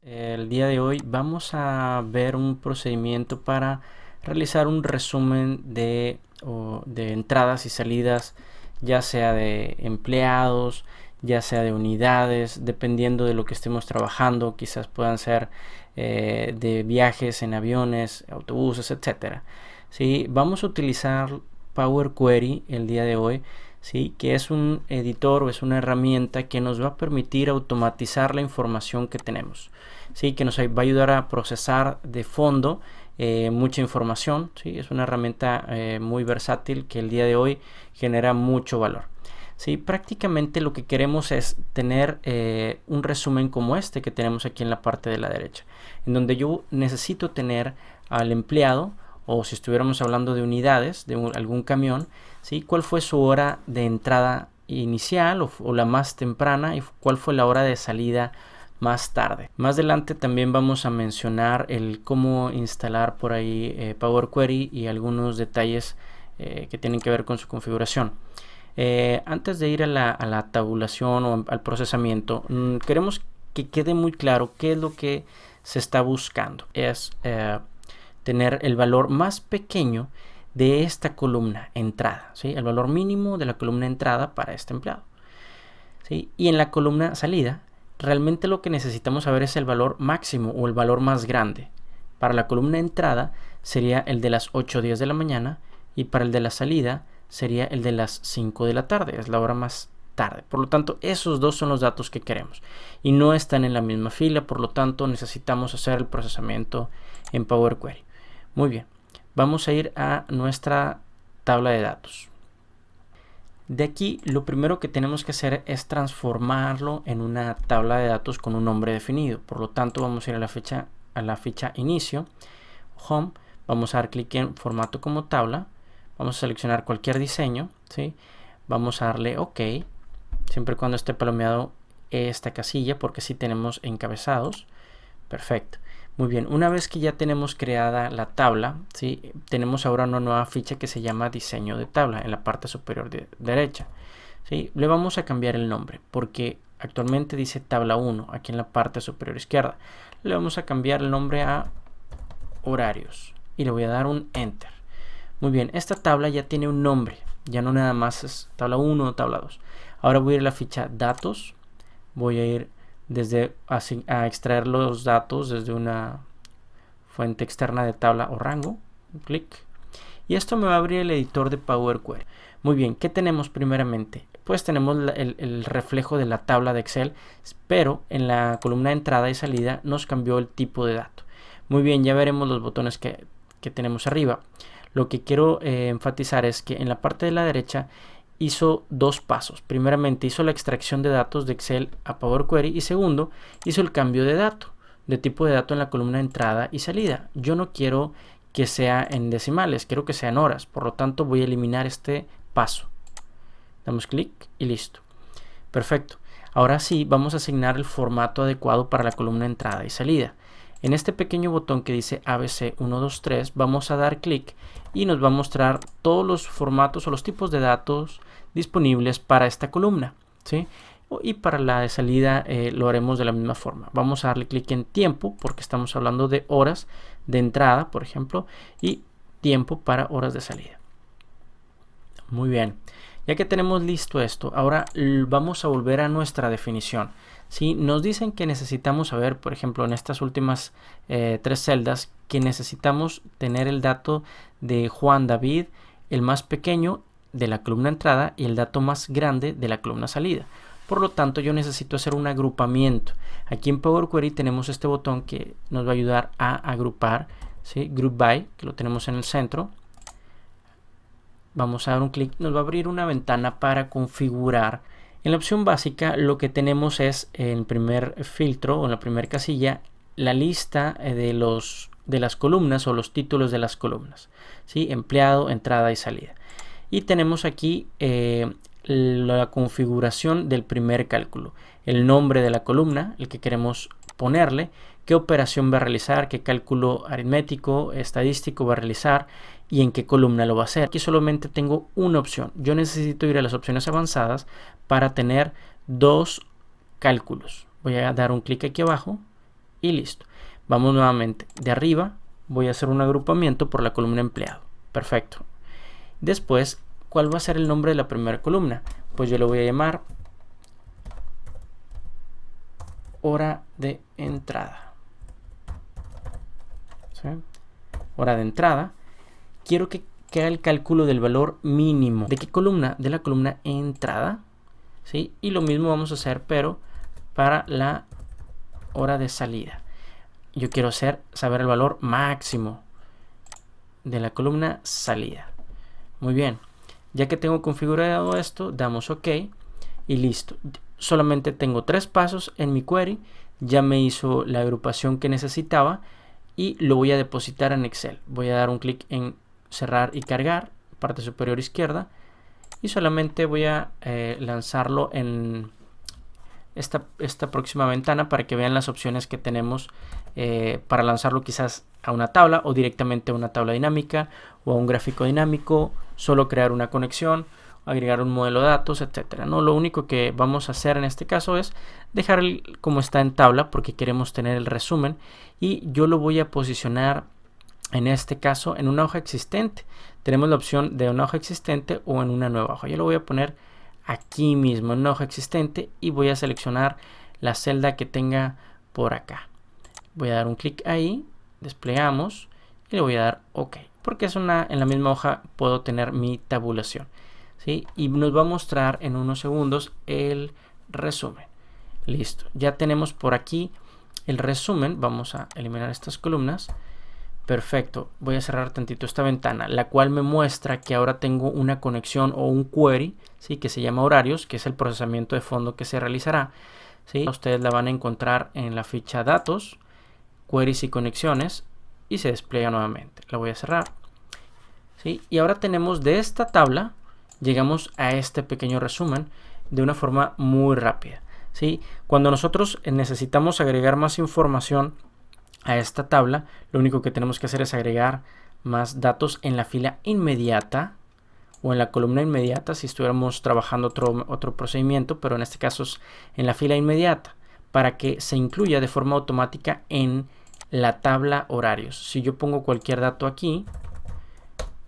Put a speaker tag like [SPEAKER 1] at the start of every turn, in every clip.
[SPEAKER 1] El día de hoy vamos a ver un procedimiento para realizar un resumen de entradas y salidas, ya sea de empleados, ya sea de unidades, dependiendo de lo que estemos trabajando. Quizás puedan ser de viajes en aviones, autobuses, etcétera. ¿Sí? Vamos a utilizar Power Query el día de hoy, ¿sí? Que es un editor o es una herramienta que nos va a permitir automatizar la información que tenemos, ¿sí? Que nos va a ayudar a procesar de fondo mucha información, ¿sí? Es una herramienta muy versátil que el día de hoy genera mucho valor. Sí, prácticamente lo que queremos es tener un resumen como este que tenemos aquí en la parte de la derecha, en donde yo necesito tener al empleado, o si estuviéramos hablando de unidades, de algún camión, ¿sí? Cuál fue su hora de entrada inicial o la más temprana, y cuál fue la hora de salida más tarde. Más adelante también vamos a mencionar el cómo instalar por ahí Power Query y algunos detalles que tienen que ver con su configuración. Antes de ir a la tabulación o al procesamiento, queremos que quede muy claro qué es lo que se está buscando. Es tener el valor más pequeño de esta columna entrada, ¿sí? El valor mínimo de la columna entrada para este empleado, ¿sí? Y en la columna salida, realmente lo que necesitamos saber es el valor máximo o el valor más grande. Para la columna entrada sería el de las 8:10 de la mañana, y para el de la salida sería el de las 5 de la tarde, es la hora más tarde. Por lo tanto, esos dos son los datos que queremos y no están en la misma fila, por lo tanto necesitamos hacer el procesamiento en Power Query. Muy bien, vamos a ir a nuestra tabla de datos. De aquí lo primero que tenemos que hacer es transformarlo en una tabla de datos con un nombre definido. Por lo tanto, vamos a ir a la ficha inicio, home, vamos a dar clic en formato como tabla, vamos a seleccionar cualquier diseño, ¿sí? Vamos a darle OK, siempre y cuando esté palomeado esta casilla, porque sí tenemos encabezados. Perfecto. Muy bien, una vez que ya tenemos creada la tabla, ¿sí? Tenemos ahora una nueva ficha que se llama diseño de tabla en la parte superior derecha, ¿sí? Le vamos a cambiar el nombre porque actualmente dice tabla 1 aquí en la parte superior izquierda. Le vamos a cambiar el nombre a horarios y le voy a dar un enter. Muy bien, esta tabla ya tiene un nombre, ya no nada más es tabla 1 o tabla 2. Ahora voy a ir a la ficha datos, voy a ir a extraer los datos desde una fuente externa de tabla o rango, un clic, y esto me va a abrir el editor de Power Query. Muy bien, ¿qué tenemos primeramente? Pues tenemos el reflejo de la tabla de Excel, pero en la columna de entrada y salida nos cambió el tipo de dato. Muy bien, ya veremos los botones que tenemos arriba. Lo que quiero enfatizar es que en la parte de la derecha hizo dos pasos. Primeramente hizo la extracción de datos de Excel a Power Query y segundo hizo el cambio de tipo de dato en la columna de entrada y salida. Yo no quiero que sea en decimales, quiero que sea en horas, por lo tanto voy a eliminar este paso. Damos clic y listo. Perfecto. Ahora sí vamos a asignar el formato adecuado para la columna de entrada y salida. En este pequeño botón que dice ABC 123 vamos a dar clic y nos va a mostrar todos los formatos o los tipos de datos disponibles para esta columna, ¿sí? Y para la de salida lo haremos de la misma forma. Vamos a darle clic en tiempo porque estamos hablando de horas de entrada, por ejemplo, y tiempo para horas de salida. Muy bien. Ya que tenemos listo esto, ahora vamos a volver a nuestra definición. ¿Sí? Nos dicen que necesitamos saber, por ejemplo, en estas últimas tres celdas, que necesitamos tener el dato de Juan David, el más pequeño de la columna entrada y el dato más grande de la columna salida. Por lo tanto, yo necesito hacer un agrupamiento. Aquí en Power Query tenemos este botón que nos va a ayudar a agrupar, ¿sí? Group by, que lo tenemos en el centro. Vamos a dar un clic, nos va a abrir una ventana para configurar. En la opción básica lo que tenemos es en el primer filtro o en la primera casilla la lista de las columnas o los títulos de las columnas, ¿sí? Empleado, entrada y salida. Y tenemos aquí la configuración del primer cálculo, el nombre de la columna, el que queremos ponerle, qué operación va a realizar, qué cálculo aritmético, estadístico va a realizar y en qué columna lo va a hacer. Aquí solamente tengo una opción. Yo necesito ir a las opciones avanzadas para tener dos cálculos. Voy a dar un clic aquí abajo y listo. Vamos nuevamente. De arriba voy a hacer un agrupamiento por la columna empleado. Perfecto. Después, ¿cuál va a ser el nombre de la primera columna? Pues yo le voy a llamar hora de entrada. ¿Sí? Hora de entrada. Quiero que haga el cálculo del valor mínimo. ¿De qué columna? De la columna entrada. ¿Sí? Y lo mismo vamos a hacer, pero para la hora de salida. Yo quiero saber el valor máximo de la columna salida. Muy bien. Ya que tengo configurado esto, damos OK y listo. Solamente tengo 3 pasos en mi query. Ya me hizo la agrupación que necesitaba y lo voy a depositar en Excel. Voy a dar un clic en cerrar y cargar, parte superior izquierda, y solamente voy a lanzarlo en esta próxima ventana para que vean las opciones que tenemos para lanzarlo quizás a una tabla o directamente a una tabla dinámica o a un gráfico dinámico, solo crear una conexión, agregar un modelo de datos, etcétera. ¿No? Lo único que vamos a hacer en este caso es dejar como está en tabla porque queremos tener el resumen y yo lo voy a posicionar en este caso en una hoja existente. Tenemos la opción de una hoja existente o en una nueva hoja. Yo lo voy a poner aquí mismo en una hoja existente y voy a seleccionar la celda que tenga por acá. Voy a dar un clic ahí, desplegamos y le voy a dar OK, porque en la misma hoja puedo tener mi tabulación, ¿sí? Y nos va a mostrar en unos segundos el resumen. Listo, ya tenemos por aquí el resumen. Vamos a eliminar estas columnas. Perfecto, voy a cerrar tantito esta ventana, la cual me muestra que ahora tengo una conexión o un query, ¿sí? Que se llama horarios, que es el procesamiento de fondo que se realizará, ¿sí? Ustedes la van a encontrar en la ficha datos, queries y conexiones, y se despliega nuevamente. La voy a cerrar, ¿sí? Y ahora tenemos de esta tabla, llegamos a este pequeño resumen de una forma muy rápida, ¿sí? Cuando nosotros necesitamos agregar más información a esta tabla, lo único que tenemos que hacer es agregar más datos en la fila inmediata o en la columna inmediata si estuviéramos trabajando otro procedimiento, pero en este caso es en la fila inmediata para que se incluya de forma automática en la tabla horarios. Si yo pongo cualquier dato aquí,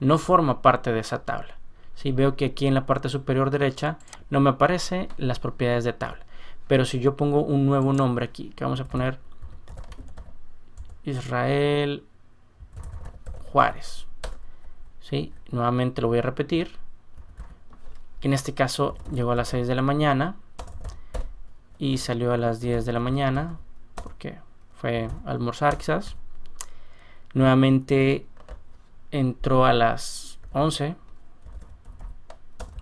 [SPEAKER 1] no forma parte de esa tabla. Si veo que aquí en la parte superior derecha no me aparecen las propiedades de tabla, pero si yo pongo un nuevo nombre aquí, que vamos a poner Israel Juárez, ¿sí? Nuevamente lo voy a repetir. En este caso llegó a las 6 de la mañana y salió a las 10 de la mañana porque fue a almorzar quizás. Nuevamente entró a las 11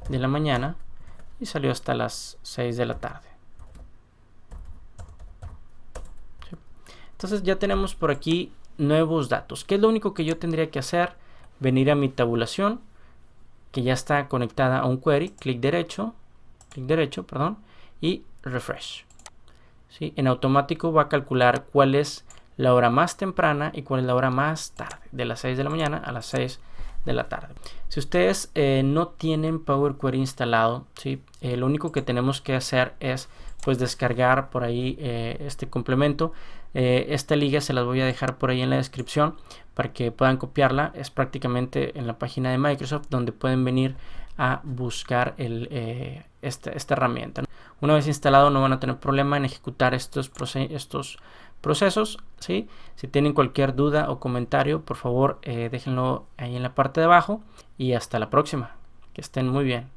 [SPEAKER 1] de la mañana y salió hasta las 6 de la tarde. Entonces ya tenemos por aquí nuevos datos. ¿Qué es lo único que yo tendría que hacer? Venir a mi tabulación, que ya está conectada a un query, clic derecho, y refresh. ¿Sí? En automático va a calcular cuál es la hora más temprana y cuál es la hora más tarde, de las 6 de la mañana a las 6 de la tarde. Si ustedes no tienen Power Query instalado, ¿sí? Lo único que tenemos que hacer es pues descargar por ahí este complemento. Esta liga se las voy a dejar por ahí en la descripción para que puedan copiarla. Es prácticamente en la página de Microsoft donde pueden venir a buscar esta herramienta. Una vez instalado no van a tener problema en ejecutar estos procesos, ¿sí? Si tienen cualquier duda o comentario, por favor déjenlo ahí en la parte de abajo y hasta la próxima. Que estén muy bien.